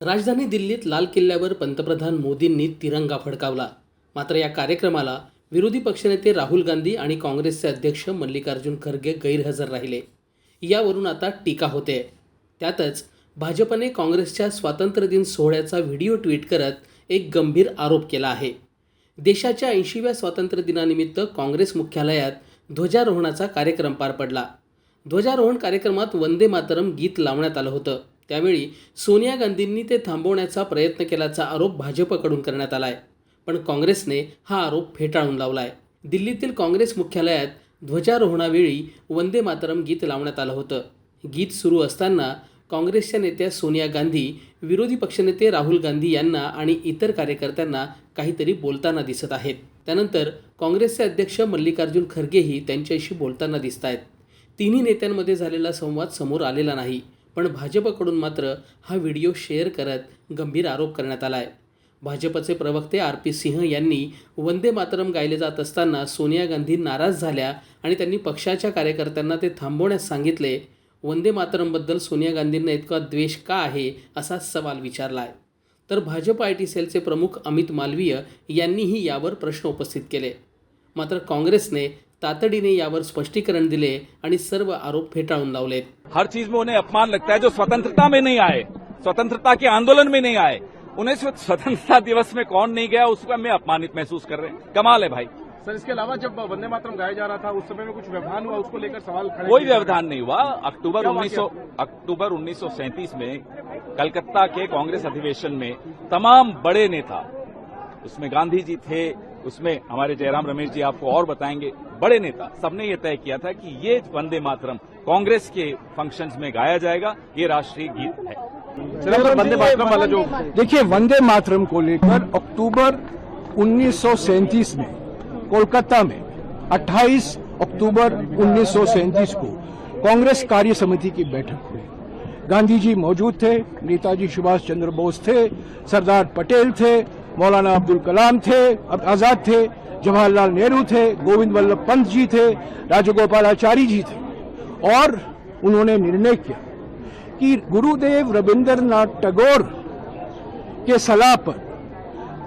राजधानी दिल्लीत लाल किल्ल्यावर पंतप्रधान मोदींनी तिरंगा फडकावला. मात्र या कार्यक्रमाला विरोधी पक्षनेते राहुल गांधी आणि काँग्रेसचे अध्यक्ष मल्लिकार्जुन खरगे गैरहजर राहिले. यावरून आता टीका होते. त्यातच भाजपने काँग्रेसच्या स्वातंत्र्य दिन सोहळ्याचा व्हिडिओ ट्विट करत एक गंभीर आरोप केला आहे. देशाच्या 80व्या स्वातंत्र्य दिनानिमित्त काँग्रेस मुख्यालयात ध्वजारोहणाचा कार्यक्रम पार पडला. ध्वजारोहण कार्यक्रमात वंदे मातरम गीत लावण्यात आलं होतं. त्यावेळी सोनिया गांधींनी ते थांबवण्याचा प्रयत्न केल्याचा आरोप भाजपकडून करण्यात आला आहे. पण काँग्रेसने हा आरोप फेटाळून लावला आहे. दिल्लीतील काँग्रेस मुख्यालयात ध्वजारोहणावेळी वंदे मातरम गीत लावण्यात आलं होतं. गीत सुरू असताना काँग्रेसच्या नेत्या सोनिया गांधी विरोधी पक्षनेते राहुल गांधी यांना आणि इतर कार्यकर्त्यांना काहीतरी बोलताना दिसत आहेत. त्यानंतर काँग्रेसचे अध्यक्ष मल्लिकार्जुन खरगेही त्यांच्याशी बोलताना दिसत आहेत. तिन्ही नेत्यांमध्ये झालेला संवाद समोर आलेला नाही. पण भाजपकडून मात्र हा व्हिडिओ शेअर करत गंभीर आरोप करण्यात आला आहे. भाजपचे प्रवक्ते RP सिंह यांनी वंदे मातरम गायले जात असताना सोनिया गांधी नाराज झाल्या आणि त्यांनी पक्षाच्या कार्यकर्त्यांना ते थांबवण्यास सांगितले. वंदे मातरमबद्दल सोनिया गांधींना इतका द्वेष का आहे असा सवाल विचारला आहे. तर भाजप IT सेलचे प्रमुख अमित मालवीय यांनीही यावर प्रश्न उपस्थित केले. मात्र काँग्रेसने तातडीने यावर स्पष्टीकरण दिले आणि सर्व आरोप फेटाळून लावलेत. हर चीज में उन्हें अपमान लगता है जो स्वतंत्रता में नहीं आए, स्वतंत्रता के आंदोलन में नहीं आए, उन्हें स्वतंत्रता दिवस में कौन नहीं गया उसका में अपमानित महसूस कर रहे हैं. कमाल है भाई. सर, इसके अलावा जब वंदे मातरम गाया जा रहा था उस समय में कुछ व्यवधान हुआ, उसको लेकर सवाल खड़े कोई व्यवधान नहीं हुआ. अक्टूबर 1937 में कलकत्ता के कांग्रेस अधिवेशन में तमाम बड़े नेता, उसमें गांधी जी थे, उसमें हमारे जयराम रमेश जी आपको और बताएंगे, बड़े नेता, सबने ये तय किया था कि ये वंदे मातरम कांग्रेस के फंक्शंस में गाया जाएगा. ये राष्ट्रीय गीत है. वंदे मातरम वाला जो देखिए, वंदे मातरम को लेकर अक्टूबर 1937 में कोलकाता में 28 अक्टूबर 1937 को कांग्रेस कार्य समिति की बैठक हुई. गांधी जी मौजूद थे, नेताजी सुभाष चंद्र बोस थे, सरदार पटेल थे, मौलाना अब्दुल कलाम थे, आजाद थे, जवाहरलाल नेहरू थे, गोविंद वल्लभ पंत जी थे, राजगोपालाचारी जी थे. और उन्होंने निर्णय किया कि गुरुदेव रविंद्रनाथ टैगोर के सलाह पर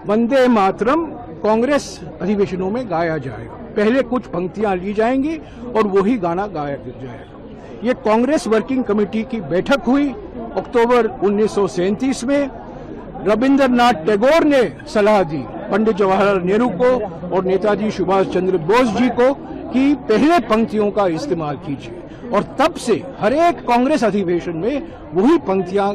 वंदे मातरम कांग्रेस अधिवेशनों में गाया जाएगा. पहले कुछ पंक्तियां ली जाएंगी और वही गाना गाया जाएगा. ये कांग्रेस वर्किंग कमेटी की बैठक हुई अक्टूबर 1937 में. रविंद्रनाथ टैगोर ने सलाह दी पंडित जवाहरलाल नेहरू को और नेताजी सुभाष चंद्र बोस जी को कि पहले पंक्तियों का इस्तेमाल कीजिए. और तब से हर एक कांग्रेस अधिवेशन में वही पंक्तियां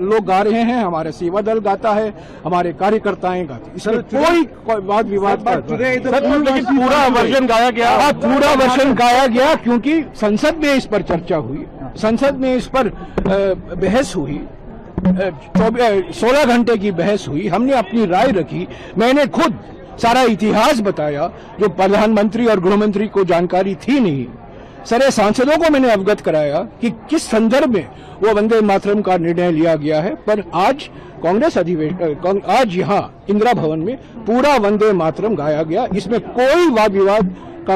लोग गा रहे हैं. हमारा सेवा दल गाता है, हमारे कार्यकर्ताएं गाते हैं. इसमें कोई वाद विवाद लेकिन पूरा वर्जन गाया गया. पूरा वर्जन गाया गया क्योंकि संसद में इस पर चर्चा हुई, संसद में इस पर बहस हुई, 16 घंटे की बहस हुई. हमने अपनी राय रखी. मैंने खुद सारा इतिहास बताया जो प्रधानमंत्री और गृहमंत्री को जानकारी थी नहीं. सारे सांसदों को मैंने अवगत कराया कि किस संदर्भ में वो वंदे मातरम का निर्णय लिया गया है. पर आज कांग्रेस अधिवेशन, आज यहाँ इंदिरा भवन में पूरा वंदे मातरम गाया गया. इसमें कोई वाद विवाद का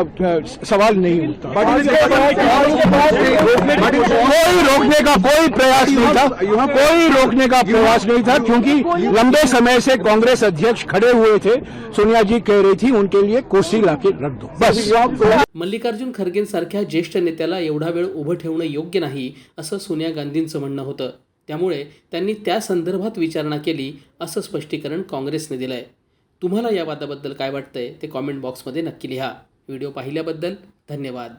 सवाल नहीं उठता. कोई रोकने का कोई प्रयास नहीं था, कोई रोकने का प्रयास नहीं था क्योंकि लंबे समय से कांग्रेस अध्यक्ष खड़े हुए थे. सोनिया जी कह रही थी उनके लिए कुर्सी लाके रख दो बस. मल्लिकार्जुन खरगेंसारख्या ज्येष्ठ नेत्याला एवढा वेळ उभं ठेवणं योग्य नाही असं सोनिया गांधींचं म्हणणं होतं. त्यामुळे त्यांनी त्या संदर्भात विचारणा केली असं स्पष्टीकरण काँग्रेसने दिलंय. तुम्हाला या वादाबद्दल काय वाटतंय ते कॉमेंट बॉक्समध्ये नक्की लिहा. व्हिडिओ पाहिल्याबद्दल धन्यवाद.